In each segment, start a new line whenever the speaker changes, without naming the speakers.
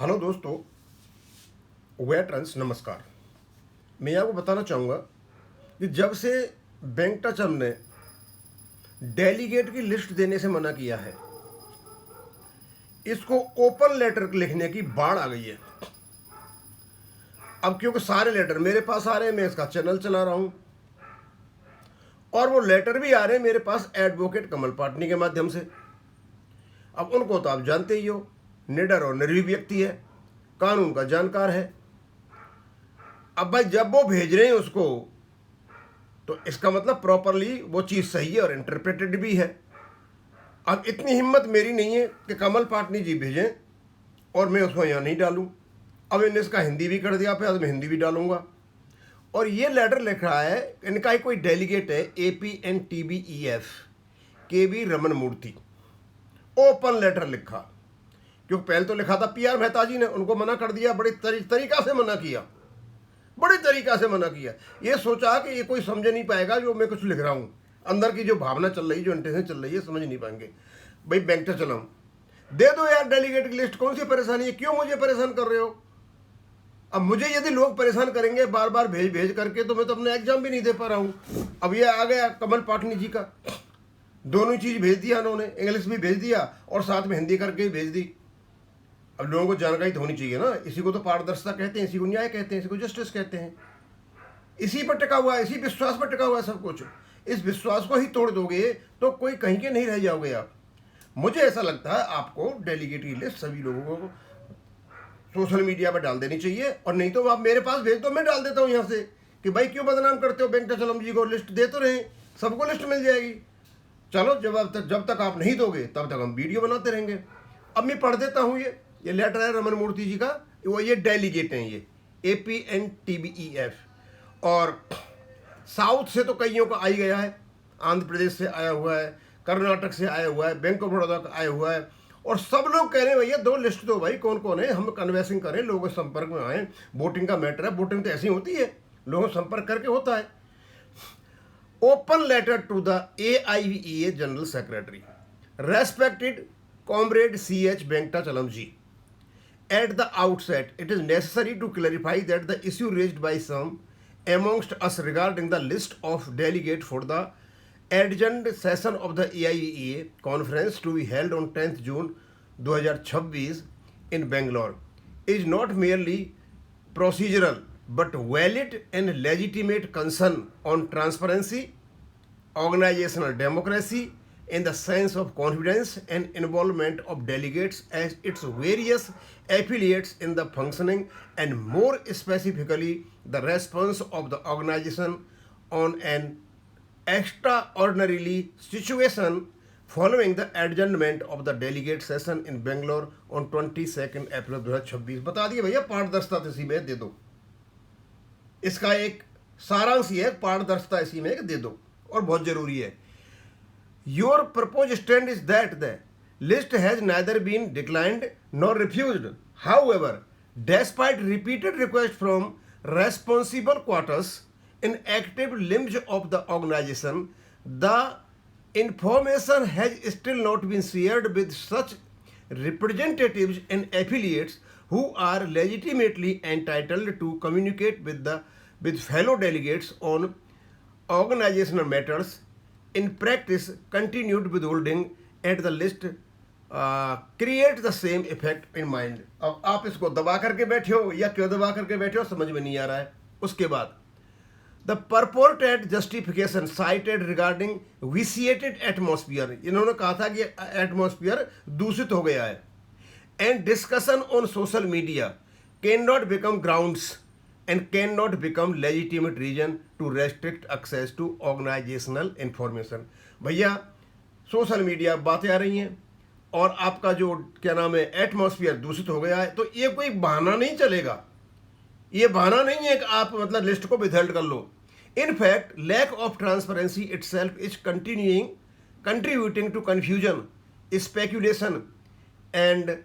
Hello दोस्तों, veterans नमस्कार। मैं आपको बताना चाहूँगा कि जब से वेंकटाचलम ने डेलीगेट की लिस्ट देने से मना किया है, इसको ओपन लेटर लिखने की बाढ़ आ गई है। अब क्योंकि सारे लेटर मेरे पास आ रहे हैं, मैं इसका चैनल चला रहा हूँ और वो लेटर भी आ रहे हैं मेरे पास एडवोकेट कमल पाटनी के माध्यम से। अब उनको तो आप जानते ही हो, निडर और निर्भीक व्यक्ति है, कानून का जानकार है। अब भाई जब वो भेज रहे हैं उसको, तो इसका मतलब प्रॉपरली वो चीज़ सही है और इंटरप्रेटेड भी है। अब इतनी हिम्मत मेरी नहीं है कि कमल पाटनी जी भेजें और मैं उसको यहाँ नहीं डालूं। अब इन्हें इसका हिंदी भी कर दिया, फिर मैं हिंदी भी डालूंगा। और ये लेटर लिख रहा है, इनका ही कोई डेलीगेट है, APNTBEF KB रमन मूर्ति। ओपन लेटर लिखा, क्योंकि पहले तो लिखा था PR मेहता जी ने, उनको मना कर दिया, बड़ी तरीका से मना किया, बड़ी तरीका से मना किया। ये सोचा कि ये कोई समझ नहीं पाएगा जो मैं कुछ लिख रहा हूँ, अंदर की जो भावना चल रही, जो इंटेंशन चल रही है, समझ नहीं पाएंगे। भाई वेंकटाचलम दे दो यार डेलीगेट की लिस्ट, कौन सी परेशानी है, क्यों मुझे परेशान कर रहे हो? अब मुझे यदि लोग परेशान करेंगे बार बार भेज भेज करके, तो मैं तो अपना एग्जाम भी नहीं दे पा रहा हूँ। अब ये आ गया कमल पाटनी जी का, दोनों चीज़ भेज दिया उन्होंने, इंग्लिश भी भेज दिया और साथ में हिंदी करके भी भेज दी। अब लोगों को जानकारी तो होनी चाहिए ना, इसी को तो पारदर्शिता कहते हैं, इसी को न्याय कहते हैं, इसी को जस्टिस कहते हैं। इसी पर टिका हुआ है, इसी विश्वास पर टिका हुआ है सब कुछ। इस विश्वास को ही तोड़ दोगे तो कोई कहीं के नहीं रह जाओगे आप। मुझे ऐसा लगता है आपको डेलीगेट की लिस्ट सभी लोगों को सोशल मीडिया पर डाल देनी चाहिए, और नहीं तो आप मेरे पास भेज दो, मैं डाल देता हूँ यहाँ से कि भाई क्यों बदनाम करते हो वेंकटाचलम जी को, लिस्ट दे तो रहे, सबको लिस्ट मिल जाएगी। चलो जब तक आप नहीं दोगे तब तक हम वीडियो बनाते रहेंगे। अब मैं पढ़ देता हूँ, ये लेटर है रमन मूर्ति जी का, वो ये डेलीगेट हैं, ये APNTBEF। और साउथ से तो कईयों का आ ही गया है, आंध्र प्रदेश से आया हुआ है, कर्नाटक से आया हुआ है, बैंक ऑफ बड़ौदा का आया हुआ है, और सब लोग कह रहे हैं भैया दो लिस्ट दो भाई, कौन कौन है, हम कन्वेंसिंग करें, लोगों के संपर्क में आए। वोटिंग का मैटर है, वोटिंग तो ऐसी होती है, लोगों से संपर्क करके होता है। Open letter to the AIVEA general secretary, respected comrade CH Venkatachalam ji. At the outset, it is necessary to clarify that the issue raised by some amongst us regarding the list of delegates for the adjourned session of the AIVEA conference to be held on 10th June 2026 in Bangalore is not merely procedural but valid and legitimate concern on transparency, organizational democracy, in the sense of confidence and involvement of delegates as its various affiliates in the functioning, and more specifically the response of the organization on an extraordinarily situation following the adjournment of the delegate session in Bangalore on 22nd April 2026। बता दिए भैया, पारदर्शिता इसी में दे दो, इसका एक सारांश ये है, पारदर्शिता इसी में दे दो, और बहुत जरूरी है। Your proposed stand is that the list has neither been declined nor refused. However, despite repeated requests from responsible quarters in active limbs of the organization, the information has still not been shared with such representatives and affiliates who are legitimately entitled to communicate with fellow delegates on organizational matters. In practice, continued withholding at the list create the same effect in mind। अब आप इसको दबा करके बैठे हो, या क्यों दबा करके बैठे हो समझ में नहीं आ रहा है। उसके बाद the purported justification cited regarding vitiated atmosphere, इन्होंने कहा था कि एटमॉस्फेयर दूषित हो गया है, and discussion on social media cannot become grounds and cannot become legitimate reason to restrict access to organizational information। भैया सोशल मीडिया बातें आ रही हैं और आपका जो क्या नाम है एटमॉस्फेयर दूषित हो गया है, तो ये कोई बहाना नहीं चलेगा, ये बहाना नहीं है कि आप मतलब लिस्ट को विथहेल्ड कर लो। In fact lack of transparency itself is contributing to confusion, speculation and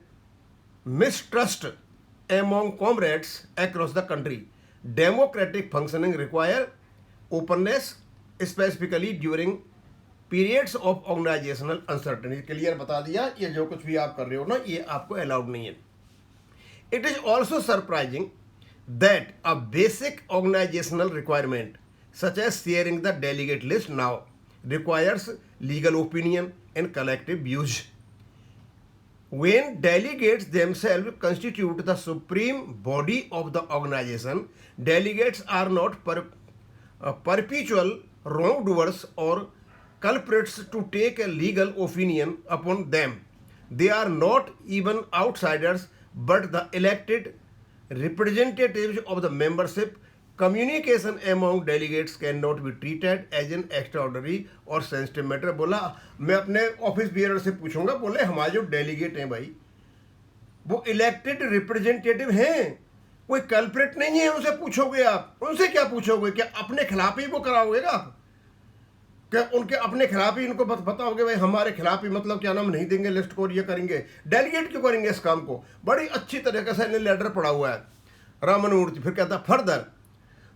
mistrust among comrades across the country. Democratic functioning require openness, specifically during periods of organizational uncertainty। Clear बता दिया, ये जो कुछ भी आप कर रहे हो ना, ये आपको अलाउड नहीं है। It is also surprising that a basic organizational requirement, such as sharing the delegate list, now requires legal opinion and collective views. When delegates themselves constitute the supreme body of the organization, delegates are not perpetual wrongdoers or culprits to take a legal opinion upon them. They are not even outsiders but the elected representatives of the membership. Communication among delegates cannot be treated as an extraordinary और sensitive matter. बोला मैं अपने office beer से पूछूंगा, बोले हमारे जो delegate हैं भाई वो इलेक्टेड रिप्रेजेंटेटिव हैं, कोई कल्प्रेट नहीं है, उनसे पूछोगे आप, उनसे क्या पूछोगे? क्या अपने खिलाफ ही वो कराओगे आप? क्या उनके अपने खिलाफ ही इनको बताओगे भाई हमारे खिलाफ ही, मतलब क्या नाम नहीं देंगे लिस्ट को, ये करेंगे? डेलीगेट क्यों करेंगे इस काम को? बड़ी अच्छी तरीके से इन्हें लेटर पढ़ा हुआ है रामन मूर्ति। फिर कहता further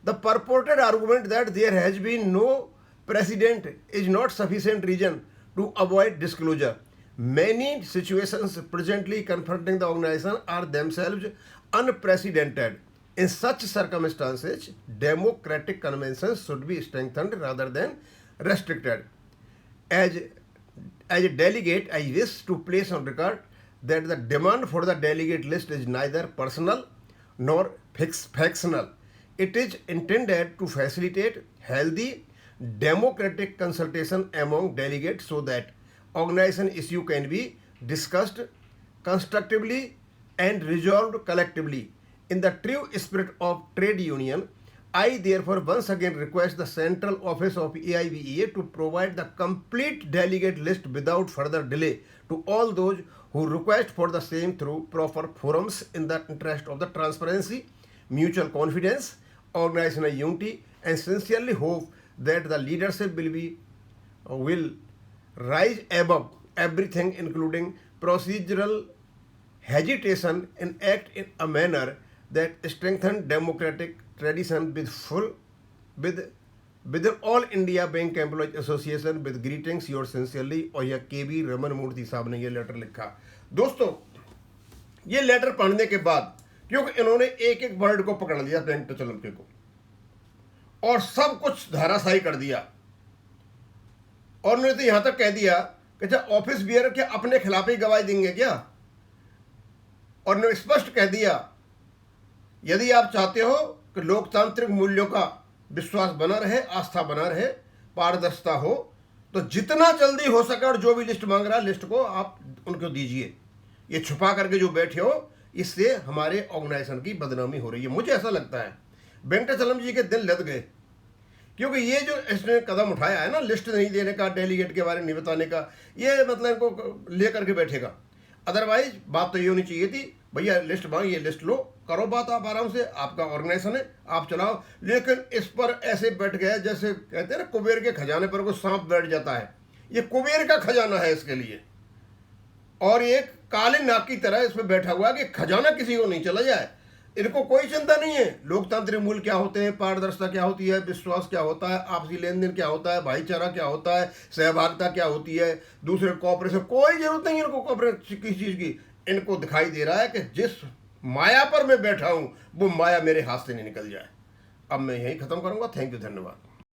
the purported argument that there has been no precedent is not sufficient reason to avoid disclosure. Many situations presently confronting the organization are themselves unprecedented. In such circumstances, democratic conventions should be strengthened rather than restricted. As a delegate, I wish to place on record that the demand for the delegate list is neither personal nor factional. It is intended to facilitate healthy democratic consultation among delegates so that organization issue can be discussed constructively and resolved collectively. In the true spirit of trade union, I therefore once again request the Central Office of AIBEA to provide the complete delegate list without further delay to all those who request for the same through proper forums in the interest of the transparency, mutual confidence, organizational unity, and sincerely hope that the leadership will rise above everything, including procedural hesitation, and act in a manner that strengthens democratic tradition with all India Bank Employees Association. With greetings, yours sincerely. और यह KB Raman मूर्ति साहब ने ये letter लिखा। दोस्तों, ये letter पढ़ने के बाद, क्योंकि इन्होंने एक एक वर्ड को पकड़ लिया वेंकटचलम के को और सब कुछ धाराशाही कर दिया, और उन्होंने तो यहां तक कह दिया कि क्या ऑफिस बियर क्या अपने खिलाफ ही गवाही देंगे क्या? और उन्होंने स्पष्ट कह दिया यदि आप चाहते हो कि लोकतांत्रिक मूल्यों का विश्वास बना रहे, आस्था बना रहे, पारदर्शिता हो, तो जितना जल्दी हो सके और जो भी लिस्ट मांग रहा है लिस्ट को आप उनको दीजिए। ये छुपा करके जो बैठे हो, इससे हमारे ऑर्गेनाइजेशन की बदनामी हो रही है। मुझे ऐसा लगता है वेंकटचलम जी के दिल लद गए, क्योंकि ये जो इसने कदम उठाया है ना, लिस्ट नहीं देने का, डेलीगेट के बारे में नहीं बताने का, ये मतलब इनको लेकर के बैठेगा। अदरवाइज बात तो ये होनी चाहिए थी, भैया लिस्ट मांगिए, लिस्ट लो, करो बात आप आराम से, आपका ऑर्गेनाइजेशन है, आप चलाओ। लेकिन इस पर ऐसे बैठ गया जैसे कहते हैं ना कुबेर के खजाने पर कोई सांप बैठ जाता है। ये कुबेर का खजाना है इसके लिए, और एक काले नाग की तरह इसमें बैठा हुआ है कि खजाना किसी को नहीं चला जाए। इनको कोई चिंता नहीं है लोकतांत्रिक मूल्य क्या होते हैं, पारदर्शिता क्या होती है, विश्वास क्या होता है, आपसी लेन देन क्या होता है, भाईचारा क्या होता है, सहभागिता क्या होती है, दूसरे कोऑपरेशन, कोई जरूरत नहीं है इनको कोऑपरेशन किसी चीज़ की। इनको दिखाई दे रहा है कि जिस माया पर मैं बैठा हूं वो माया मेरे हाथ से नहीं निकल जाए। अब मैं यही खत्म करूंगा। थैंक यू, धन्यवाद।